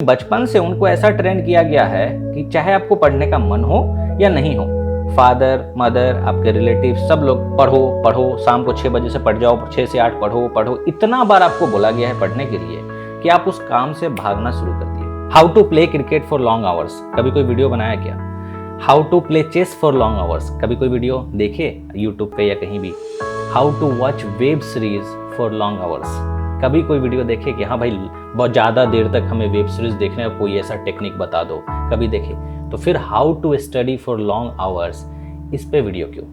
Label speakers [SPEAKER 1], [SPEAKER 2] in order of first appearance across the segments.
[SPEAKER 1] बचपन से उनको ऐसा ट्रेंड किया गया है कि चाहे आपको पढ़ने का मन हो या नहीं हो, फादर मदर आपके रिलेटिव सब लोग पढ़ो पढ़ो, शाम को 6 बजे से पढ़ जाओ, 6 से 8 पढ़ो पढ़ो, इतना बार आपको बोला गया है पढ़ने के लिए कि आप उस काम से भागना शुरू कर दिए। How to play cricket for long hours, कभी कोई वीडियो बनाया क्या? How to play chess for long hours, कभी कोई वीडियो देखे यूट्यूब पे या कहीं भी? How to watch web series for long hours, कभी कोई वीडियो देखे कि हाँ भाई बहुत ज़्यादा देर तक हमें वेब सीरीज देखने का कोई ऐसा टेक्निक बता दो, कभी देखे? तो फिर how to study for long hours, इस पे वीडियो क्यों?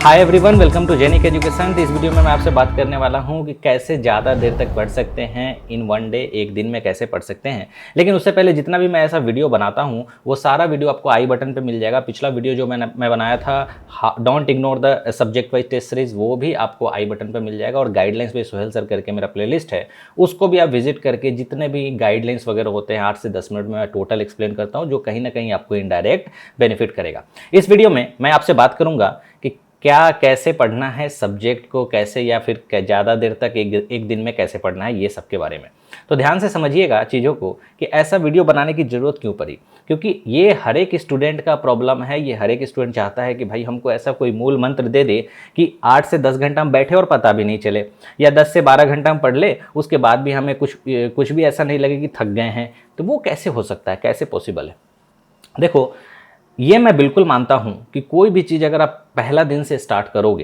[SPEAKER 1] Hi everyone, welcome to Genic education. इस वीडियो में मैं आपसे बात करने वाला हूं कि कैसे ज़्यादा देर तक पढ़ सकते हैं इन वन डे, एक दिन में कैसे पढ़ सकते हैं। लेकिन उससे पहले जितना भी मैं ऐसा वीडियो बनाता हूं वो सारा वीडियो आपको आई बटन पे मिल जाएगा। पिछला वीडियो जो मैं बनाया था don't ignore the subject wise test series, वो भी आपको आई बटन पर मिल जाएगा। और गाइडलाइंस बाय सोहेल सर करके मेरा प्लेलिस्ट है, उसको भी आप विजिट करके जितने भी गाइडलाइंस वगैरह होते हैं 8 से 10 मिनट में मैं टोटल एक्सप्लेन करता हूँ, जो कहीं ना कहीं आपको इनडायरेक्ट बेनिफिट करेगा। इस वीडियो में मैं आपसे बात करूँगा कि क्या कैसे पढ़ना है सब्जेक्ट को, कैसे या फिर ज़्यादा देर तक एक दिन में कैसे पढ़ना है, ये सब के बारे में। तो ध्यान से समझिएगा चीज़ों को कि ऐसा वीडियो बनाने की ज़रूरत क्यों पड़ी, क्योंकि ये हर एक स्टूडेंट का प्रॉब्लम है। ये हर एक स्टूडेंट चाहता है कि भाई हमको ऐसा कोई मूल मंत्र दे दे कि 8 से 10 घंटा हम बैठे और पता भी नहीं चले, या 10 से 12 घंटा हम पढ़ ले, उसके बाद भी हमें कुछ भी ऐसा नहीं लगे कि थक गए हैं। तो वो कैसे हो सकता है, कैसे पॉसिबल है? देखो, ये मैं बिल्कुल मानता हूँ कि कोई भी चीज़ अगर आप पहला दिन से स्टार्ट करोगे,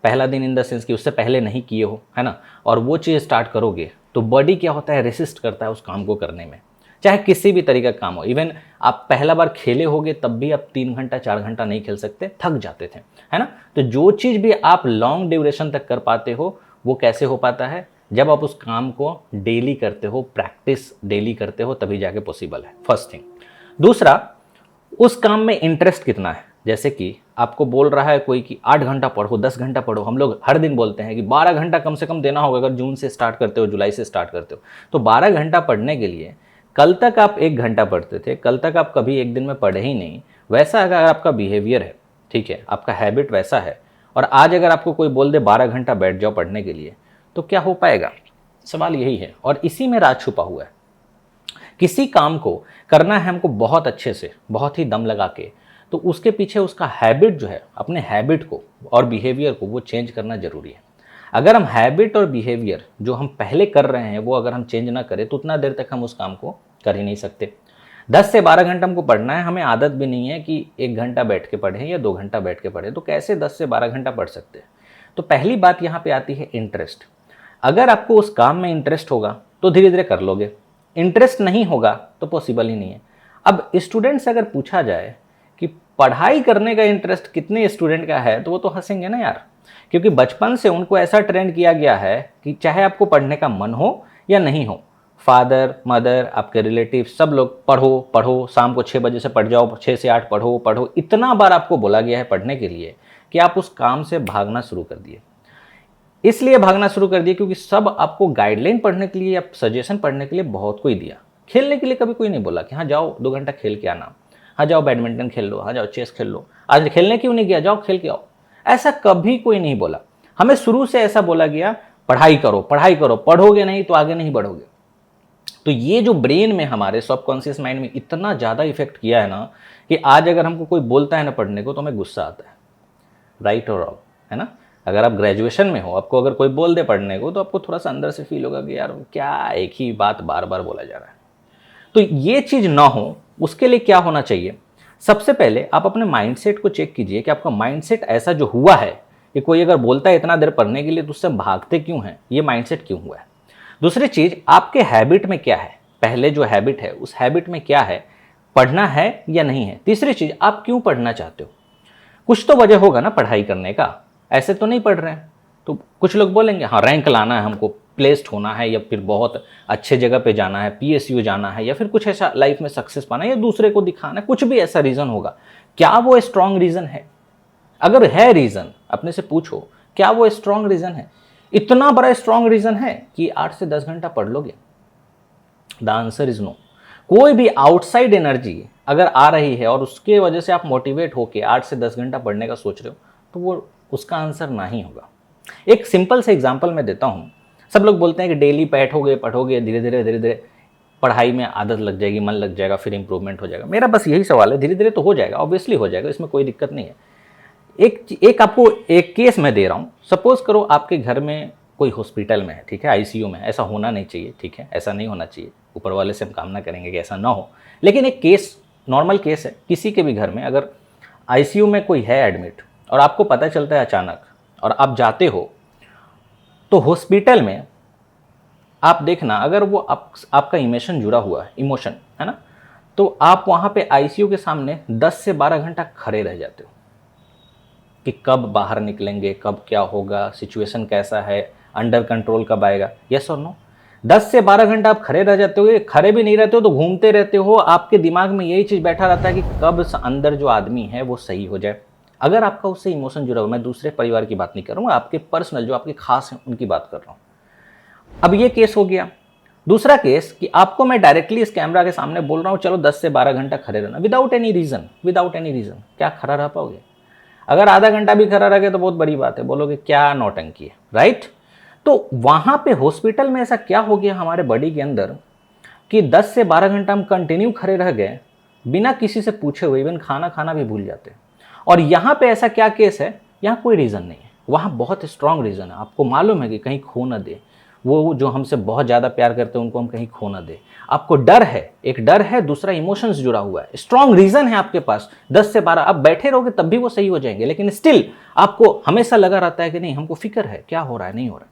[SPEAKER 1] पहला दिन इन द सेंस कि उससे पहले नहीं किए हो, है ना, और वो चीज़ स्टार्ट करोगे तो बॉडी क्या होता है, रेसिस्ट करता है उस काम को करने में, चाहे किसी भी तरीके का काम हो। इवन आप पहला बार खेले होगे तब भी आप 3 घंटा 4 घंटा नहीं खेल सकते, थक जाते थे, है ना। तो जो चीज़ भी आप लॉन्ग ड्यूरेशन तक कर पाते हो वो कैसे हो पाता है? जब आप उस काम को डेली करते हो, प्रैक्टिस डेली करते हो, तभी जाके पॉसिबल है, फर्स्ट थिंग। दूसरा, उस काम में इंटरेस्ट कितना है। जैसे कि आपको बोल रहा है कोई कि 8 घंटा पढ़ो, 10 घंटा पढ़ो, हम लोग हर दिन बोलते हैं कि 12 घंटा कम से कम देना होगा। अगर जून से स्टार्ट करते हो, जुलाई से स्टार्ट करते हो, तो 12 घंटा पढ़ने के लिए कल तक आप 1 घंटा पढ़ते थे, कल तक आप कभी एक दिन में पढ़े ही नहीं। वैसा अगर आपका बिहेवियर है, ठीक है, आपका हैबिट वैसा है, और आज अगर आपको कोई बोल दे 12 घंटा बैठ जाओ पढ़ने के लिए, तो क्या हो पाएगा? सवाल यही है, और इसी में राज छुपा हुआ है। किसी काम को करना है हमको बहुत अच्छे से, बहुत ही दम लगा के, तो उसके पीछे उसका हैबिट जो है, अपने हैबिट को और बिहेवियर को वो चेंज करना जरूरी है। अगर हम हैबिट और बिहेवियर जो हम पहले कर रहे हैं वो अगर हम चेंज ना करें तो उतना देर तक हम उस काम को कर ही नहीं सकते। 10 से 12 घंटा हमको पढ़ना है, हमें आदत भी नहीं है कि 1 घंटा बैठ के पढ़ें या 2 घंटा बैठ के पढ़ें, तो कैसे 10 से 12 घंटा पढ़ सकते हैं? तो पहली बात यहाँ पे आती है इंटरेस्ट। अगर आपको उस काम में इंटरेस्ट होगा तो धीरे धीरे कर लोगे, इंटरेस्ट नहीं होगा तो पॉसिबल ही नहीं है। अब स्टूडेंट से अगर पूछा जाए कि पढ़ाई करने का इंटरेस्ट कितने स्टूडेंट का है, तो वो तो हंसेंगे ना यार, क्योंकि बचपन से उनको ऐसा ट्रेंड किया गया है कि चाहे आपको पढ़ने का मन हो या नहीं हो, फादर मदर आपके रिलेटिव सब लोग पढ़ो पढ़ो, शाम को 6 बजे से पढ़ जाओ, 6 से 8 पढ़ो पढ़ो, इतना बार आपको बोला गया है पढ़ने के लिए कि आप उस काम से भागना शुरू कर दिए। इसलिए भागना शुरू कर दिया क्योंकि सब आपको गाइडलाइन पढ़ने के लिए या सजेशन पढ़ने के लिए बहुत कोई दिया। खेलने के लिए कभी कोई नहीं बोला कि हाँ जाओ 2 घंटा खेल के आना, हाँ जाओ बैडमिंटन खेल लो, हाँ जाओ चेस खेल लो। आज खेलने क्यों नहीं गया, जाओ खेल के आओ, ऐसा कभी कोई नहीं बोला। हमें शुरू से ऐसा बोला गया पढ़ाई करो पढ़ाई करो, पढ़ोगे नहीं तो आगे नहीं बढ़ोगे। तो ये जो ब्रेन में, हमारे सबकॉन्शियस माइंड में इतना ज़्यादा इफेक्ट किया है ना कि आज अगर हमको कोई बोलता है ना पढ़ने को तो हमें गुस्सा आता है, राइट और रॉन्ग, है ना। अगर आप ग्रेजुएशन में हो, आपको अगर कोई बोल दे पढ़ने को, तो आपको थोड़ा सा अंदर से फील होगा कि यार क्या एक ही बात बार बार बोला जा रहा है। तो ये चीज़ ना हो, उसके लिए क्या होना चाहिए? सबसे पहले आप अपने माइंडसेट को चेक कीजिए कि आपका माइंडसेट ऐसा जो हुआ है कि कोई अगर बोलता है इतना देर पढ़ने के लिए तो उससे भागते क्यों हैं, ये माइंडसेट क्यों हुआ है। दूसरी चीज़, आपके हैबिट में क्या है, पहले जो हैबिट है उस हैबिट में क्या है, पढ़ना है या नहीं है। तीसरी चीज़, आप क्यों पढ़ना चाहते हो? कुछ तो वजह होगा ना पढ़ाई करने का, ऐसे तो नहीं पढ़ रहे हैं। तो कुछ लोग बोलेंगे हाँ रैंक लाना है हमको, प्लेस्ड होना है, या फिर बहुत अच्छे जगह पे जाना है, पीएसयू जाना है, या फिर कुछ ऐसा लाइफ में सक्सेस पाना है, या दूसरे को दिखाना है, कुछ भी ऐसा रीज़न होगा। क्या वो स्ट्रॉन्ग रीज़न है? अगर है रीज़न, अपने से पूछो क्या वो स्ट्रॉन्ग रीज़न है? इतना बड़ा स्ट्रॉन्ग रीज़न है कि 8 से 10 घंटा पढ़ लोगे? The answer is no. कोई भी आउटसाइड एनर्जी अगर आ रही है और उसके वजह से आप मोटिवेट होके 8 से 10 घंटा पढ़ने का सोच रहे हो, तो वो उसका आंसर नहीं होगा। एक सिंपल से एग्जांपल मैं देता हूँ। सब लोग बोलते हैं कि डेली बैठोगे पढ़ोगे, धीरे धीरे पढ़ाई में आदत लग जाएगी, मन लग जाएगा, फिर इंप्रूवमेंट हो जाएगा। मेरा बस यही सवाल है, धीरे धीरे तो हो जाएगा, ऑब्वियसली हो जाएगा, इसमें कोई दिक्कत नहीं है। एक आपको एक केस मैं दे रहा हूँ। सपोज करो आपके घर में कोई हॉस्पिटल में है, ठीक है, आईसीयू में। ऐसा होना नहीं चाहिए, ठीक है, ऐसा नहीं होना चाहिए। ऊपर वाले से हम कामना करेंगे कि ऐसा ना हो, लेकिन एक केस, नॉर्मल केस है, किसी के भी घर में अगर आईसीयू में कोई है एडमिट और आपको पता चलता है अचानक और आप जाते हो, तो हॉस्पिटल में आप देखना, अगर वो आपका इमोशन जुड़ा हुआ है, इमोशन है ना, तो आप वहाँ पे आईसीयू के सामने 10 से 12 घंटा खड़े रह जाते हो कि कब बाहर निकलेंगे, कब क्या होगा, सिचुएशन कैसा है, अंडर कंट्रोल कब आएगा, यस और नो। 10 से 12 घंटा आप खड़े रह जाते हो। खड़े भी नहीं रहते हो तो घूमते रहते हो। आपके दिमाग में यही चीज़ बैठा रहता है कि कब अंदर जो आदमी है वो सही हो जाए। अगर आपका उससे इमोशन जुड़ा हुआ, मैं दूसरे परिवार की बात नहीं कर रहा हूँ, आपके पर्सनल जो आपके खास हैं उनकी बात कर रहा हूँ। अब ये केस हो गया। दूसरा केस कि आपको मैं डायरेक्टली इस कैमरा के सामने बोल रहा हूँ चलो 10 से 12 घंटा खड़े रहना, विदाउट एनी रीज़न। क्या खड़ा रह पाओगे? अगर आधा घंटा भी खड़ा रह गए तो बहुत बड़ी बात है, बोलोगे क्या नौटंकी है, राइट। तो वहाँ पे हॉस्पिटल में ऐसा क्या हो गया हमारे बॉडी के अंदर कि 10 से 12 घंटा हम कंटिन्यू खड़े रह गए बिना किसी से पूछे हुए, इवन खाना खाना भी भूल जाते। और यहाँ पे ऐसा क्या केस है, यहाँ कोई रीज़न नहीं है, वहाँ बहुत स्ट्रांग रीज़न है। आपको मालूम है कि कहीं खो ना दे, वो जो हमसे बहुत ज़्यादा प्यार करते हैं उनको हम कहीं खो ना दे। आपको डर है, एक डर है, दूसरा इमोशंस जुड़ा हुआ है, स्ट्रांग रीज़न है आपके पास। 10 से 12 आप बैठे रहोगे तब भी वो सही हो जाएंगे, लेकिन स्टिल आपको हमेशा लगा रहता है कि नहीं, हमको फिक्र है क्या हो रहा है, नहीं हो रहा है।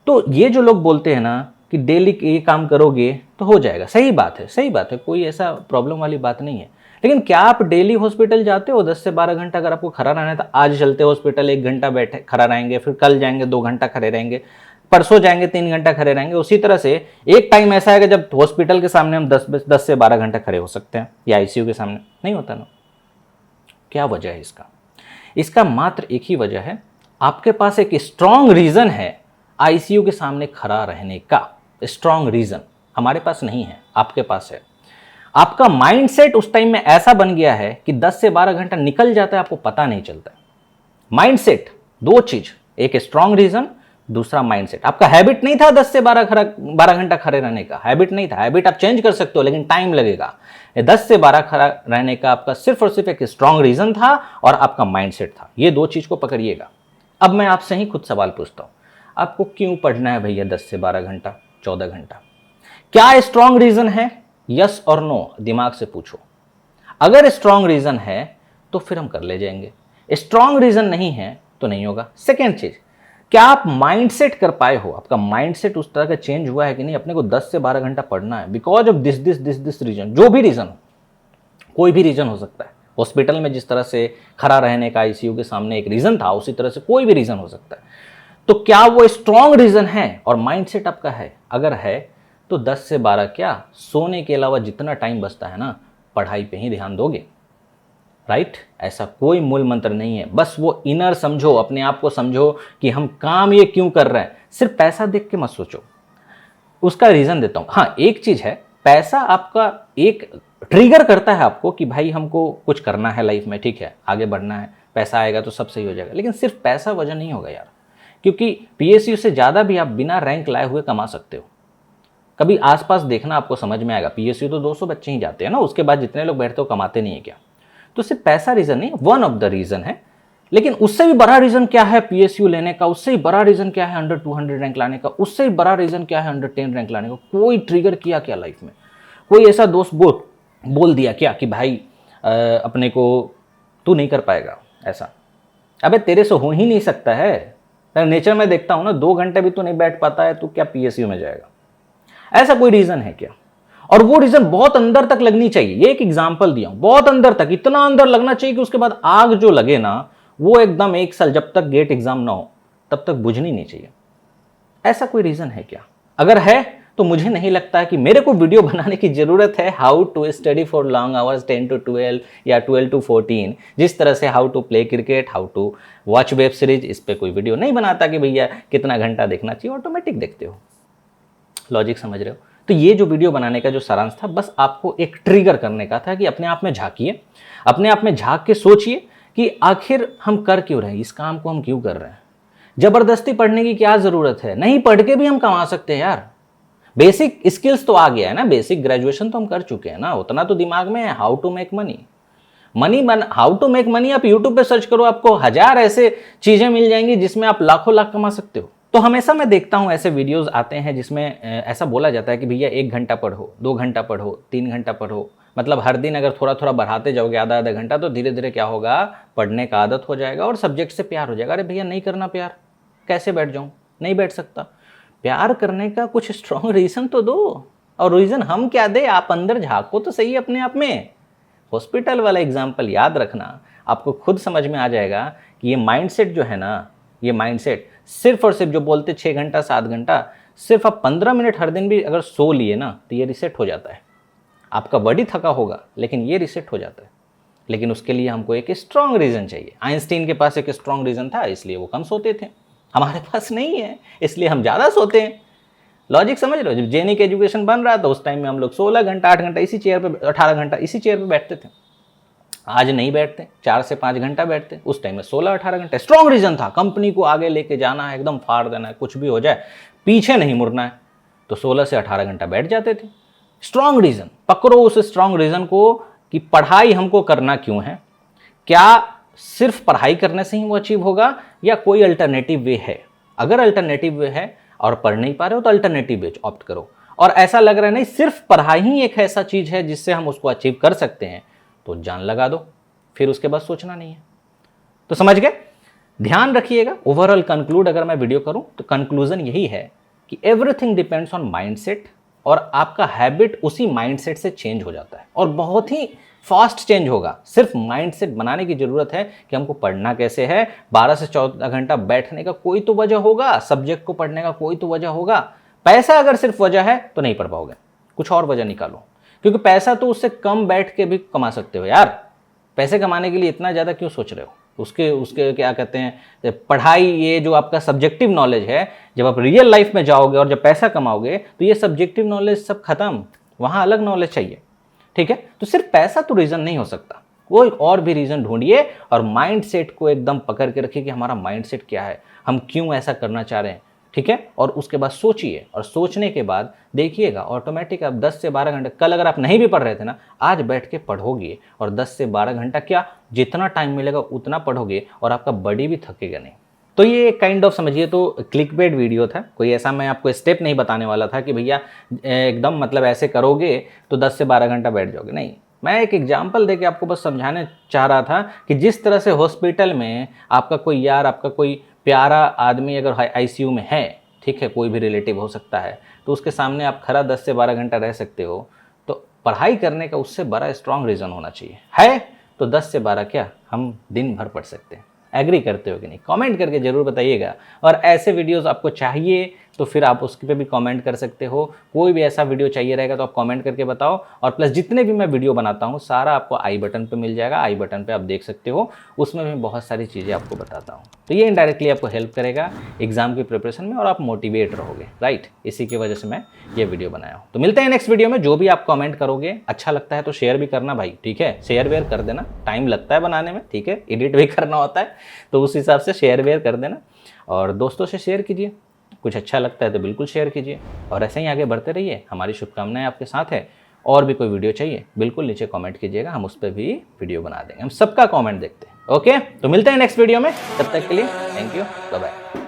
[SPEAKER 1] तो ये जो लोग बोलते हैं ना कि डेली ये काम करोगे तो हो जाएगा, सही बात है, सही बात है, कोई ऐसा प्रॉब्लम वाली बात नहीं है। लेकिन क्या आप डेली हॉस्पिटल जाते हो 10 से 12 घंटा? अगर आपको खड़ा रहना है तो आज चलते हॉस्पिटल 1 घंटा बैठे खड़ा रहेंगे, फिर कल जाएंगे 2 घंटा खड़े रहेंगे, परसों जाएंगे 3 घंटा खड़े रहेंगे। उसी तरह से एक टाइम ऐसा है कि जब हॉस्पिटल के सामने हम 10 से 12 घंटा खड़े हो सकते हैं, या आईसीयू के सामने नहीं होता ना। क्या वजह है इसका? इसका मात्र एक ही वजह है, आपके पास एक स्ट्रांग रीज़न है आईसीयू के सामने खड़ा रहने का। स्ट्रांग रीज़न हमारे पास नहीं है, आपके पास है। आपका माइंडसेट उस टाइम में ऐसा बन गया है कि 10 से 12 घंटा निकल जाता है, आपको पता नहीं चलता है। माइंडसेट, दो चीज, एक स्ट्रांग रीज़न, दूसरा माइंडसेट। आपका हैबिट नहीं था 10 से 12 घंटा खड़े रहने का, हैबिट नहीं था। हैबिट आप चेंज कर सकते हो लेकिन टाइम लगेगा। 10 से 12 खड़ा रहने का आपका सिर्फ और सिर्फ एक स्ट्रांग रीज़न था और आपका माइंडसेट था। ये दो चीज़ को पकड़िएगा। अब मैं आपसे ही खुद सवाल पूछता हूँ, आपको क्यों पढ़ना है भैया 10 से 12 घंटा, 14 घंटा? क्या स्ट्रांग रीज़न है? यस और नो दिमाग से पूछो। अगर स्ट्रांग रीज़न है तो फिर हम कर ले जाएंगे, स्ट्रांग रीज़न नहीं है तो नहीं होगा। सेकेंड चीज़, क्या आप माइंडसेट कर पाए हो? आपका माइंडसेट उस तरह का चेंज हुआ है कि नहीं, अपने को 10 से 12 घंटा पढ़ना है बिकॉज ऑफ दिस रीजन। जो भी रीज़न हो, कोई भी रीज़न हो सकता है। हॉस्पिटल में जिस तरह से खड़ा रहने का आईसीयू के सामने एक रीज़न था, उसी तरह से कोई भी रीज़न हो सकता है। तो क्या वो स्ट्रांग रीज़न है और माइंडसेट आपका है? अगर है तो 10 से 12 क्या, सोने के अलावा जितना टाइम बचता है ना, पढ़ाई पे ही ध्यान दोगे, राइट? ऐसा कोई मूल मंत्र नहीं है। बस वो इनर समझो, अपने आप को समझो कि हम काम ये क्यों कर रहे हैं। सिर्फ पैसा देख के मत सोचो। उसका रीज़न देता हूँ। हाँ, एक चीज़ है, पैसा आपका एक ट्रिगर करता है आपको कि भाई हमको कुछ करना है लाइफ में, ठीक है, आगे बढ़ना है, पैसा आएगा तो सब सही हो जाएगा। लेकिन सिर्फ पैसा वजह नहीं होगा यार, क्योंकि पीएसयू से ज़्यादा भी आप बिना रैंक लाए हुए कमा सकते हो। कभी आसपास देखना, आपको समझ में आएगा। पीएसयू तो 200 बच्चे ही जाते हैं ना, उसके बाद जितने लोग बैठते हो कमाते नहीं है क्या? तो सिर्फ पैसा रीज़न नहीं, वन ऑफ द रीज़न है। लेकिन उससे भी बड़ा रीज़न क्या है पीएसयू लेने का? उससे ही बड़ा रीज़न क्या है अंडर 200 रैंक लाने का? उससे ही बड़ा रीज़न क्या है अंडर 10 रैंक लाने का? कोई ट्रिगर किया क्या लाइफ में? कोई ऐसा दोस्त बोल दिया क्या कि भाई अपने को तू नहीं कर पाएगा ऐसा? अबे तेरे से हो ही नहीं सकता है। नेचर में देखता हूँ ना, 2 घंटे भी तू नहीं बैठ पाता है, तू क्या पीएसयू में जाएगा? ऐसा कोई रीज़न है क्या? और वो रीज़न बहुत अंदर तक लगनी चाहिए। ये एक एग्जाम्पल दिया हूं, बहुत अंदर तक, इतना अंदर लगना चाहिए कि उसके बाद आग जो लगे ना, वो एकदम 1 साल जब तक गेट एग्जाम ना हो तब तक बुझनी नहीं चाहिए। ऐसा कोई रीज़न है क्या? अगर है तो मुझे नहीं लगता है कि मेरे को वीडियो बनाने की ज़रूरत है how to study for long hours 10 to 12 या 12 to 14। जिस तरह से how to play cricket, how to watch web series, इस पर कोई वीडियो नहीं बनाता कि भैया कितना घंटा देखना चाहिए, ऑटोमेटिक देखते हो। लॉजिक समझ रहे हो? तो ये जो वीडियो बनाने का जो सारांश था, बस आपको एक ट्रिगर करने का था कि अपने आप में झांकिए, अपने आप में झांक के सोचिए कि आखिर हम कर क्यों रहे हैं, इस काम को हम क्यों कर रहे हैं। जबरदस्ती पढ़ने की क्या जरूरत है, नहीं पढ़ के भी हम कमा सकते हैं यार। बेसिक स्किल्स तो आ गया है ना, बेसिक ग्रेजुएशन तो हम कर चुके हैं ना, उतना तो दिमाग में है। How to make money, how to make money आप यूट्यूब पे सर्च करो, आपको हजार ऐसे चीजें मिल जाएंगी जिसमें आप लाखों लाख कमा सकते हो। तो हमेशा मैं देखता हूं ऐसे वीडियोस आते हैं जिसमें ऐसा बोला जाता है कि भैया 1 घंटा पढ़ो, 2 घंटा पढ़ो, 3 घंटा पढ़ो, मतलब हर दिन अगर थोड़ा थोड़ा बढ़ाते जाओगे आधा आधा घंटा, तो धीरे धीरे क्या होगा, पढ़ने का आदत हो जाएगा और सब्जेक्ट से प्यार हो जाएगा। अरे भैया नहीं करना प्यार, कैसे बैठ जाऊं, नहीं बैठ सकता। प्यार करने का कुछ स्ट्रॉन्ग रीजन तो दो, और रीजन हम क्या दे, आप अंदर झांको तो सही अपने आप में। हॉस्पिटल वाला एग्जाम्पल याद रखना, आपको खुद समझ में आ जाएगा कि ये माइंडसेट जो है ना, ये माइंडसेट सिर्फ और सिर्फ जो बोलते 6 घंटा 7 घंटा, सिर्फ आप 15 मिनट हर दिन भी अगर सो लिए ना तो ये रिसेट हो जाता है। आपका बॉडी थका होगा लेकिन ये रिसेट हो जाता है। लेकिन उसके लिए हमको एक स्ट्रॉन्ग रीज़न चाहिए। आइंस्टीन के पास एक स्ट्रॉन्ग रीज़न था, इसलिए वो कम सोते थे। हमारे पास नहीं है, इसलिए हम ज़्यादा सोते हैं। लॉजिक समझ लो, जब जेनिक एजुकेशन बन रहा था उस टाइम में हम लोग 16 घंटा 8 घंटा इसी चेयर पे, 18 घंटा इसी चेयर पे बैठते थे। आज नहीं बैठते, 4 से 5 घंटा बैठते। उस टाइम में 16-18 घंटे। स्ट्रॉन्ग रीजन था, कंपनी को आगे लेके जाना है, एकदम फाड़ देना है, कुछ भी हो जाए पीछे नहीं मुड़ना है, तो 16 से 18 घंटा बैठ जाते थे। स्ट्रॉन्ग रीजन पकड़ो, उस स्ट्रॉन्ग रीजन को कि पढ़ाई हमको करना क्यों है, क्या सिर्फ पढ़ाई करने से ही वो अचीव होगा या कोई अल्टरनेटिव वे है। अगर अल्टरनेटिव वे है और पढ़ नहीं पा रहे हो तो अल्टरनेटिव वे ऑप्ट करो। और ऐसा लग रहा है नहीं सिर्फ पढ़ाई ही एक ऐसा चीज है जिससे हम उसको अचीव कर सकते हैं, तो जान लगा दो, फिर उसके बाद सोचना नहीं है। तो समझ गए, ध्यान रखिएगा। ओवरऑल कंक्लूड अगर मैं वीडियो करूं तो कंक्लूजन यही है कि एवरीथिंग डिपेंड्स ऑन माइंडसेट, और आपका हैबिट उसी माइंडसेट से चेंज हो जाता है और बहुत ही फास्ट चेंज होगा। सिर्फ माइंडसेट बनाने की जरूरत है कि हमको पढ़ना कैसे है। 12 से 14 घंटा बैठने का कोई तो वजह होगा, सब्जेक्ट को पढ़ने का कोई तो वजह होगा। पैसा अगर सिर्फ वजह है तो नहीं पढ़ पाओगे, कुछ और वजह निकालो, क्योंकि पैसा तो उससे कम बैठ के भी कमा सकते हो यार। पैसे कमाने के लिए इतना ज़्यादा क्यों सोच रहे हो। उसके क्या कहते हैं, पढ़ाई, ये जो आपका सब्जेक्टिव नॉलेज है, जब आप रियल लाइफ में जाओगे और जब पैसा कमाओगे तो ये सब्जेक्टिव नॉलेज सब खत्म, वहाँ अलग नॉलेज चाहिए। ठीक है, तो सिर्फ पैसा तो रीज़न नहीं हो सकता, कोई और भी रीज़न ढूंढिए और माइंडसेट को एकदम पकड़ के रखिए कि हमारा माइंडसेट क्या है, हम क्यों ऐसा करना चाह रहे हैं। ठीक है, और उसके बाद सोचिए, और सोचने के बाद देखिएगा ऑटोमेटिक आप 10 से 12 घंटे, कल अगर आप नहीं भी पढ़ रहे थे ना, आज बैठ के पढ़ोगे और 10 से 12 घंटा क्या, जितना टाइम मिलेगा उतना पढ़ोगे और आपका बॉडी भी थकेगा नहीं। तो ये काइंड ऑफ समझिए तो क्लिकबेट वीडियो था, कोई ऐसा मैं आपको स्टेप नहीं बताने वाला था कि भैया एकदम मतलब ऐसे करोगे तो 10 से 12 घंटा बैठ जाओगे, नहीं। मैं एक एग्जाम्पल देके आपको बस समझाने चाह रहा था कि जिस तरह से हॉस्पिटल में आपका कोई यार, आपका कोई प्यारा आदमी अगर आईसीयू में है, ठीक है, कोई भी रिलेटिव हो सकता है, तो उसके सामने आप खरा 10 से 12 घंटा रह सकते हो, तो पढ़ाई करने का उससे बड़ा स्ट्रॉन्ग रीज़न होना चाहिए। है तो 10 से 12 क्या, हम दिन भर पढ़ सकते हैं। एग्री करते हो कि नहीं, कमेंट करके ज़रूर बताइएगा। और ऐसे वीडियोस आपको चाहिए तो फिर आप उसके पे भी कमेंट कर सकते हो। कोई भी ऐसा वीडियो चाहिए रहेगा तो आप कमेंट करके बताओ। और प्लस जितने भी मैं वीडियो बनाता हूँ सारा आपको आई बटन पे मिल जाएगा, आई बटन पे आप देख सकते हो, उसमें मैं बहुत सारी चीज़ें आपको बताता हूँ। तो ये इनडायरेक्टली आपको हेल्प करेगा एग्जाम की प्रिपरेशन में और आप मोटिवेट रहोगे, राइट। इसी की वजह से मैं ये वीडियो बनाया हूँ। तो मिलते हैं नेक्स्ट वीडियो में। जो भी आप कमेंट करोगे, अच्छा लगता है तो शेयर भी करना भाई, ठीक है, शेयर वेयर कर देना, टाइम लगता है बनाने में, ठीक है, एडिट भी करना होता है, तो उस हिसाब से शेयर वेयर कर देना और दोस्तों से शेयर कीजिए। कुछ अच्छा लगता है तो बिल्कुल शेयर कीजिए और ऐसे ही आगे बढ़ते रहिए। हमारी शुभकामनाएं आपके साथ है। और भी कोई वीडियो चाहिए बिल्कुल नीचे कमेंट कीजिएगा, हम उस पर भी वीडियो बना देंगे। हम सबका कमेंट देखते हैं। ओके, तो मिलते हैं नेक्स्ट वीडियो में, तब तक के लिए थैंक यू, बाय बाय।